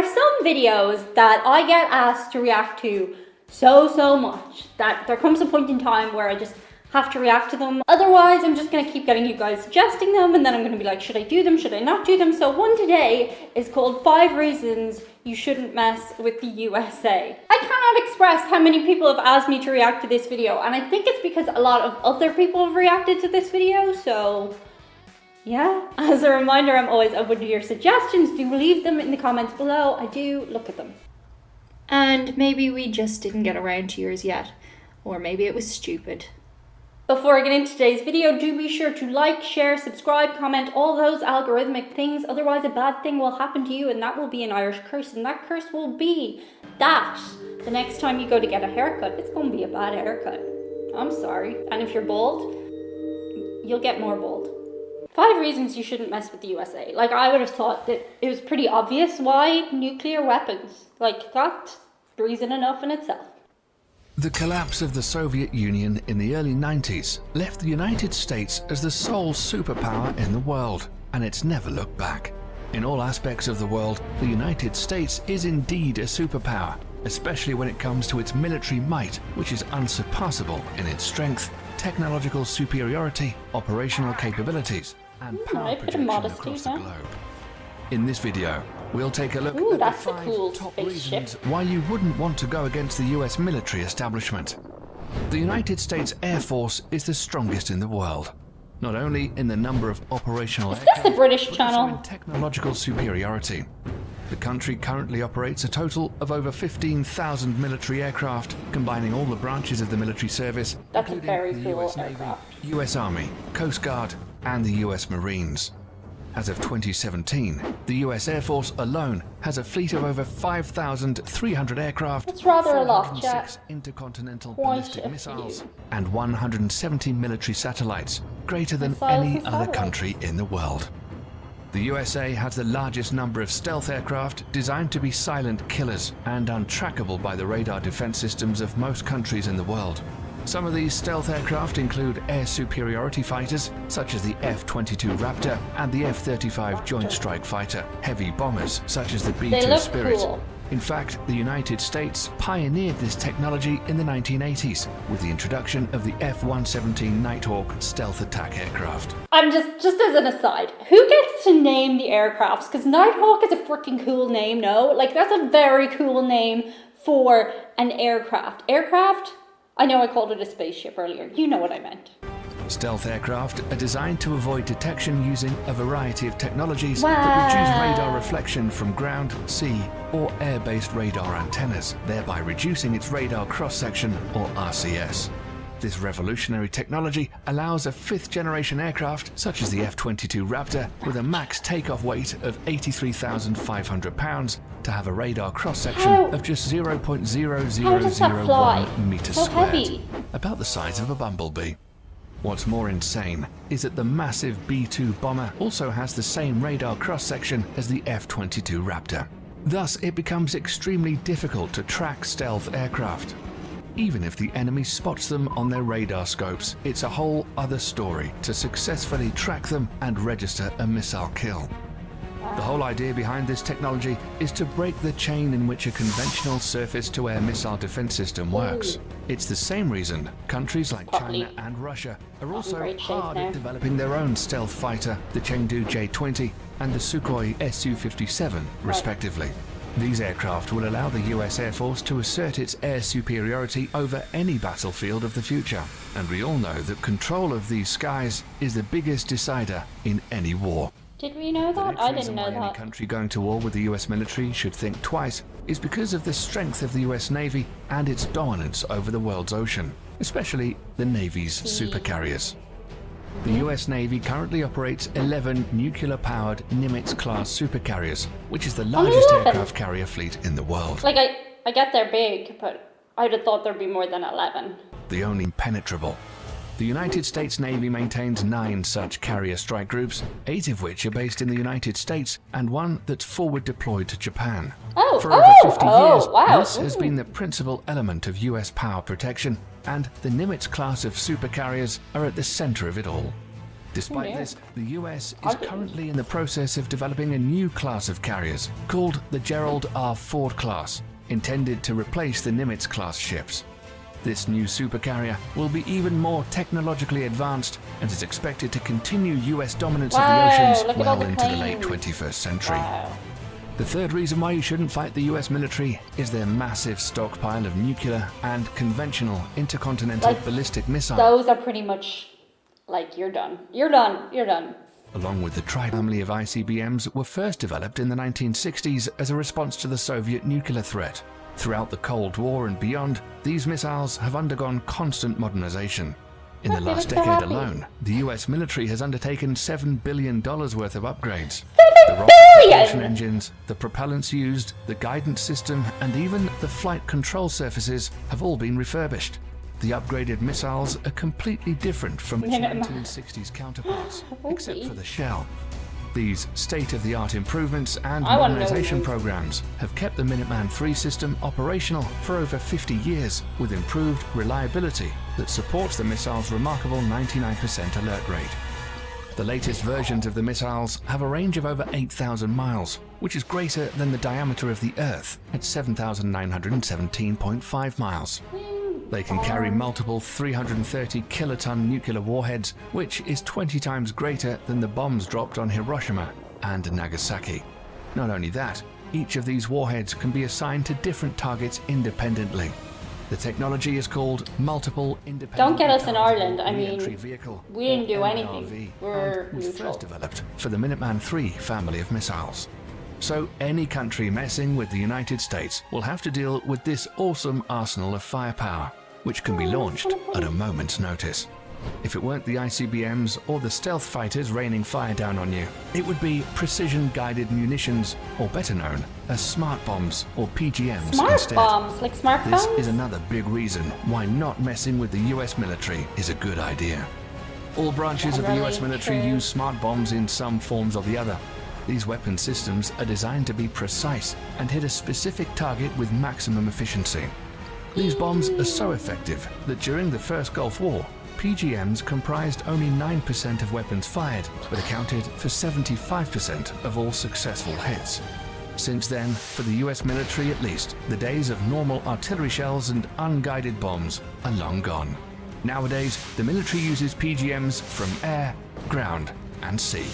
are some videos that I get asked to react to so much that there comes a point in time where I just have to react to them. Otherwise, I'm just gonna keep getting you guys suggesting them, and then I'm gonna be like, should I do them? Should I not do them? So one today is called 5 Reasons You Shouldn't Mess with the USA. I cannot express how many people have asked me to react to this video, and I think it's because a lot of other people have reacted to this video, so yeah. As a reminder, I'm always open to your suggestions. Do leave them in the comments below. I do look at them. And maybe we just didn't get around to yours yet, or maybe it was stupid. Before I get into today's video, do be sure to like, share, subscribe, comment, all those algorithmic things. Otherwise, a bad thing will happen to you, and that will be an Irish curse. And that curse will be that the next time you go to get a haircut, it's going to be a bad haircut. I'm sorry. And if you're bald, you'll get more bald. 5 reasons you shouldn't mess with the USA. Like, I would have thought that it was pretty obvious why nuclear weapons. Like, that's reason enough in itself. The collapse of the Soviet Union in the early 90s left the United States as the sole superpower in the world, and it's never looked back. In all aspects of the world, the United States is indeed a superpower, especially when it comes to its military might, which is unsurpassable in its strength, technological superiority, operational capabilities, and power projection across the globe. In this video, we'll take a look at the 5 top reasons why you wouldn't want to go against the US military establishment. The United States Air Force is the strongest in the world, not only in the number of operational aircraft, the British channel, but also in technological superiority. The country currently operates a total of over 15,000 military aircraft, combining all the branches of the military service, including the US Navy, US Army, Coast Guard, and the US Marines. As of 2017, the US Air Force alone has a fleet of over 5,300 aircraft, it's rather a lot, 406 intercontinental ballistic missiles, and 170 military satellites, greater than any other country in the world. The USA has the largest number of stealth aircraft designed to be silent killers and untrackable by the radar defense systems of most countries in the world. Some of these stealth aircraft include air superiority fighters, such as the F-22 Raptor and the F-35 Joint Strike Fighter, heavy bombers, such as the B-2 Spirit. Cool. In fact, the United States pioneered this technology in the 1980s with the introduction of the F-117 Nighthawk stealth attack aircraft. I'm just as an aside, who gets to name the aircrafts? Because Nighthawk is a freaking cool name, no? Like, that's a very cool name for an aircraft. Aircraft? I know I called it a spaceship earlier. You know what I meant. Stealth aircraft are designed to avoid detection using a variety of technologies that reduce radar reflection from ground, sea, or air-based radar antennas, thereby reducing its radar cross-section, or RCS. This revolutionary technology allows a 5th-generation aircraft, such as the F-22 Raptor, with a max takeoff weight of 83,500 pounds, to have a radar cross-section of just 0.0001 meters squared, about the size of a bumblebee. What's more insane is that the massive B-2 bomber also has the same radar cross-section as the F-22 Raptor. Thus, it becomes extremely difficult to track stealth aircraft. Even if the enemy spots them on their radar scopes, it's a whole other story to successfully track them and register a missile kill. The whole idea behind this technology is to break the chain in which a conventional surface-to-air missile defense system works. It's the same reason countries like China and Russia are also hard at developing their own stealth fighter, the Chengdu J-20 and the Sukhoi Su-57, respectively. These aircraft will allow the US Air Force to assert its air superiority over any battlefield of the future. And we all know that control of these skies is the biggest decider in any war. Did we know that? I didn't know that. Any country going to war with the US military should think twice is because of the strength of the US Navy and its dominance over the world's ocean, especially the Navy's supercarriers. The US Navy currently operates 11 nuclear-powered Nimitz-class supercarriers, which is the largest aircraft carrier fleet in the world. Like, I get they're big, but I'd have thought there'd be more than 11. The only impenetrable. The United States Navy maintains 9 such carrier strike groups, 8 of which are based in the United States and 1 that's forward deployed to Japan. For over 50 years, this has been the principal element of US power protection, and the Nimitz class of supercarriers are at the center of it all. Despite this, the US is currently in the process of developing a new class of carriers called the Gerald R. Ford class, intended to replace the Nimitz-class ships. This new supercarrier will be even more technologically advanced and is expected to continue US dominance of the oceans well into the late 21st century. The third reason why you shouldn't fight the US military is their massive stockpile of nuclear and conventional intercontinental ballistic missiles. Those are pretty much like, you're done. You're done. You're done. Along with the tri-family of ICBMs were first developed in the 1960s as a response to the Soviet nuclear threat. Throughout the Cold War and beyond, these missiles have undergone constant modernization. In the last decade alone, the US military has undertaken $7 billion worth of upgrades. The rocket propulsion engines, the propellants used, the guidance system, and even the flight control surfaces have all been refurbished. The upgraded missiles are completely different from its 1960s counterparts, except for the shell. These state-of-the-art improvements and modernization programs have kept the Minuteman III system operational for over 50 years with improved reliability that supports the missile's remarkable 99% alert rate. The latest versions of the missiles have a range of over 8,000 miles, which is greater than the diameter of the Earth at 7,917.5 miles. They can carry multiple 330 kiloton nuclear warheads, which is 20 times greater than the bombs dropped on Hiroshima and Nagasaki. Not only that, each of these warheads can be assigned to different targets independently. The technology is called multiple independent. Don't get us in Ireland. I mean, vehicle, we didn't do anything. We're was first developed for the Minuteman III family of missiles. So any country messing with the United States will have to deal with this awesome arsenal of firepower, which can be launched at a moment's notice. If it weren't the ICBMs or the stealth fighters raining fire down on you, it would be precision-guided munitions, or better known as smart bombs or PGMs instead. Smart bombs, like smart bombs? This is another big reason why not messing with the US military is a good idea. All branches of the US military use smart bombs in some forms or the other. These weapon systems are designed to be precise and hit a specific target with maximum efficiency. These bombs are so effective that during the First Gulf War, PGMs comprised only 9% of weapons fired, but accounted for 75% of all successful hits. Since then, for the US military at least, the days of normal artillery shells and unguided bombs are long gone. Nowadays, the military uses PGMs from air, ground, and sea.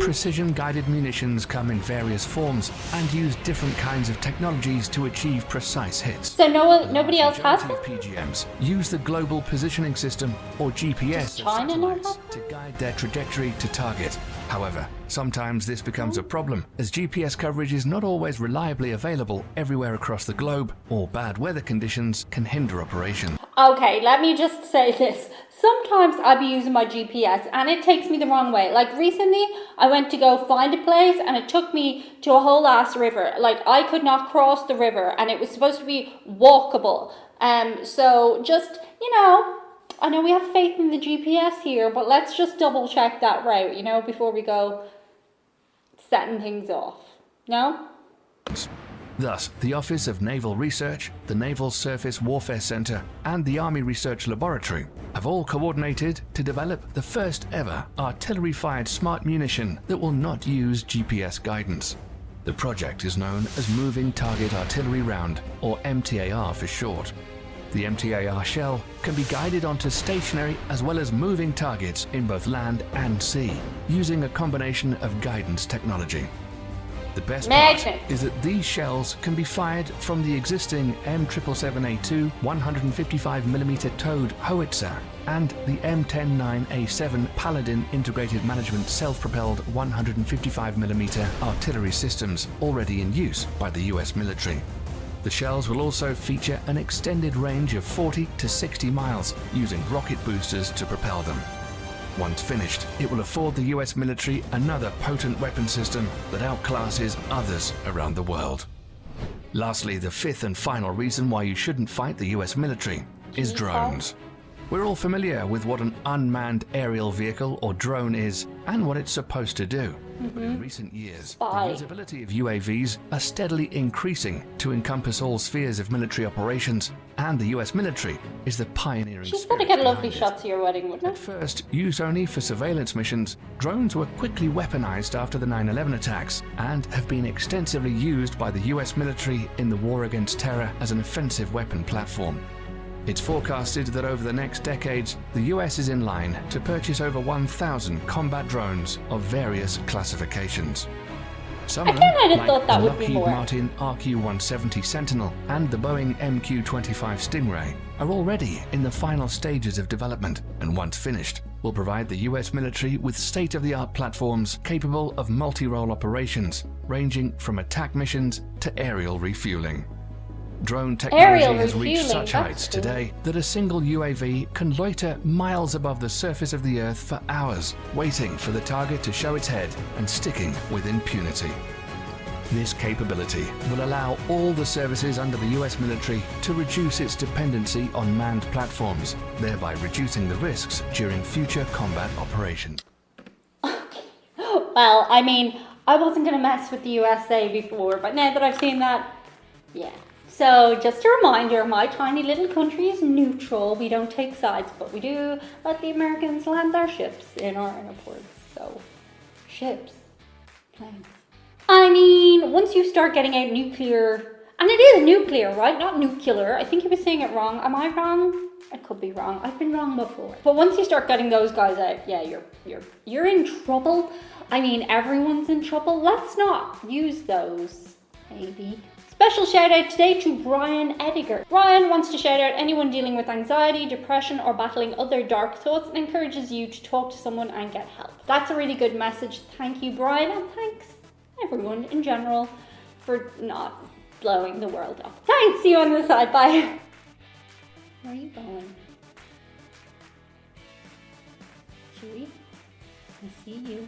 Precision-guided munitions come in various forms and use different kinds of technologies to achieve precise hits. So nobody else has them? PGMs use the Global Positioning System, or GPS, of satellites to guide their trajectory to target. However, sometimes this becomes a problem, as GPS coverage is not always reliably available everywhere across the globe, or bad weather conditions can hinder operation. Okay, let me just say this. Sometimes I'll be using my GPS and it takes me the wrong way. Like recently, I went to go find a place and it took me to a whole ass river. Like I could not cross the river and it was supposed to be walkable. So just, I know we have faith in the GPS here, but let's just double check that route, before we go setting things off. No? Thus, the Office of Naval Research, the Naval Surface Warfare Center, and the Army Research Laboratory have all coordinated to develop the first ever artillery-fired smart munition that will not use GPS guidance. The project is known as Moving Target Artillery Round, or MTAR for short. The MTAR shell can be guided onto stationary as well as moving targets in both land and sea, using a combination of guidance technology. The best part is that these shells can be fired from the existing M777A2 155mm towed howitzer and the M109A7 Paladin Integrated Management self-propelled 155mm artillery systems already in use by the US military. The shells will also feature an extended range of 40 to 60 miles using rocket boosters to propel them. Once finished, it will afford the US military another potent weapon system that outclasses others around the world. Lastly, the fifth and final reason why you shouldn't fight the US military is drones. We're all familiar with what an unmanned aerial vehicle or drone is and what it's supposed to do. But in recent years, Spy. the usability of UAVs are steadily increasing to encompass all spheres of military operations, and the US military is the pioneering She's spirit better get lovely behind it. shots of your wedding, wouldn't At it? first, used only for surveillance missions, drones were quickly weaponized after the 9/11 attacks and have been extensively used by the US military in the war against terror as an offensive weapon platform. It's forecasted that over the next decades, the US is in line to purchase over 1,000 combat drones of various classifications. Some of them, I'd have like thought that the would be Lockheed more. Martin RQ-170 Sentinel and the Boeing MQ-25 Stingray, are already in the final stages of development, and once finished, will provide the US military with state-of-the-art platforms capable of multi-role operations, ranging from attack missions to aerial refueling. Drone technology Aerial has reached refueling, such that's heights cool. today that a single UAV can loiter miles above the surface of the Earth for hours, waiting for the target to show its head and sticking with impunity. This capability will allow all the services under the US military to reduce its dependency on manned platforms, thereby reducing the risks during future combat operations. Well, I mean, I wasn't going to mess with the USA before, but now that I've seen that, yeah. So, just a reminder, my tiny little country is neutral. We don't take sides, but we do let the Americans land their ships in our airports. So, ships, planes. I mean, once you start getting out nuclear, and it is nuclear, right? Not nuclear. I think he was saying it wrong. Am I wrong? I could be wrong. I've been wrong before. But once you start getting those guys out, yeah, you're in trouble. I mean, everyone's in trouble. Let's not use those, maybe. Special shout out today to Brian Ediger. Brian wants to shout out anyone dealing with anxiety, depression, or battling other dark thoughts and encourages you to talk to someone and get help. That's a really good message. Thank you, Brian, and thanks everyone in general for not blowing the world up. Thanks, see you on the side, bye. Where are you going? Chewy? I see you.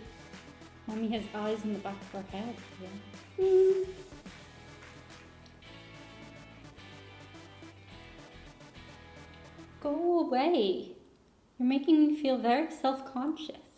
Mommy has eyes in the back of her head. Yeah. Go away. You're making me feel very self-conscious.